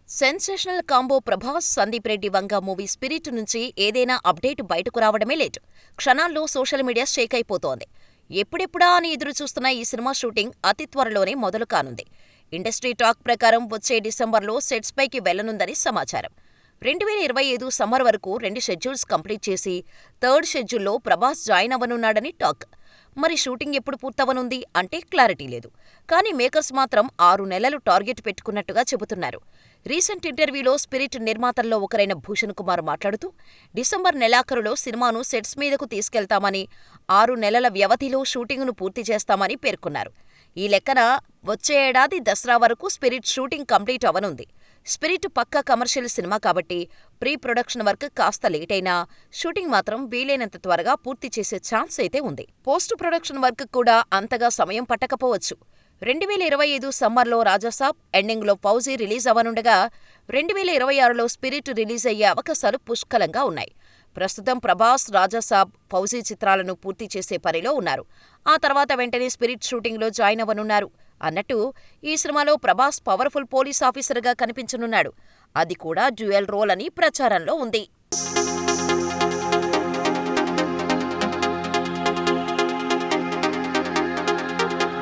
Sensational combo Prabhas, Sandeep Reddy Vanga movie 'spirit' నుంచి ఏదైనా update బయటకు రావడమే లేట్. క్షణాల్లో సోషల్ మీడియా షేక్ అయిపోతోంది. ఎప్పుడెప్పుడా అని ఎదురుచూస్తున్న ఈ సినిమా షూటింగ్ అతి త్వరలోనే మొదలు కానుంది. ఇండస్ట్రీ టాక్ ప్రకారం వచ్చే డిసెంబర్లో సెట్స్ పైకి వెళ్లనుందని సమాచారం. 2025 సమ్మర్ వరకు 2 షెడ్యూల్స్ కంప్లీట్ చేసి థర్డ్ షెడ్యూల్లో ప్రభాస్ జాయిన్ అవ్వనున్నాడని టాక్. మరి షూటింగ్ ఎప్పుడు పూర్తవనుంది అంటే క్లారిటీ లేదు. కానీ మేకర్స్ మాత్రం 6 నెలలు టార్గెట్ పెట్టుకున్నట్టుగా చెబుతున్నారు. రీసెంట్ ఇంటర్వ్యూలో 'స్పిరిట్' నిర్మాతల్లో ఒకరైన భూషణ్ కుమార్ మాట్లాడుతూ, డిసెంబర్ నెలాఖరులో సినిమాను సెట్స్ మీదకు తీసుకెళ్తామని, 6 నెలల వ్యవధిలో షూటింగును పూర్తి చేస్తామని పేర్కొన్నారు. ఈ లెక్కన వచ్చే ఏడాది దసరా వరకు 'స్పిరిట్' షూటింగ్ కంప్లీట్ అవనుంది. 'స్పిరిట్' పక్కా కమర్షియల్ సినిమా కాబట్టి ప్రీ ప్రొడక్షన్ వర్క్ కాస్త లేటైనా షూటింగ్ మాత్రం వీలైనంత త్వరగా పూర్తి చేసే ఛాన్స్ అయితే ఉంది. పోస్ట్ ప్రొడక్షన్ వర్క్ కూడా అంతగా సమయం పట్టకపోవచ్చు. 2025 సమ్మర్లో 'రాజాసాబ్', ఎండింగ్లో 'ఫౌజీ' రిలీజ్ అవనుండగా 2026లో 'స్పిరిట్' రిలీజ్ అయ్యే అవకాశాలు పుష్కలంగా ఉన్నాయి. ప్రస్తుతం ప్రభాస్ 'రాజాసాబ్', 'ఫౌజీ' చిత్రాలను పూర్తి చేసే పనిలో ఉన్నారు. ఆ తర్వాత వెంటనే 'స్పిరిట్' షూటింగ్లో జాయిన్ అవ్వనున్నారు. అన్నట్టు ఈ సినిమాలో ప్రభాస్ పవర్ఫుల్ పోలీస్ ఆఫీసర్గా కనిపించనున్నాడు. అది కూడా డ్యూయల్ రోల్ అని ప్రచారంలో ఉంది.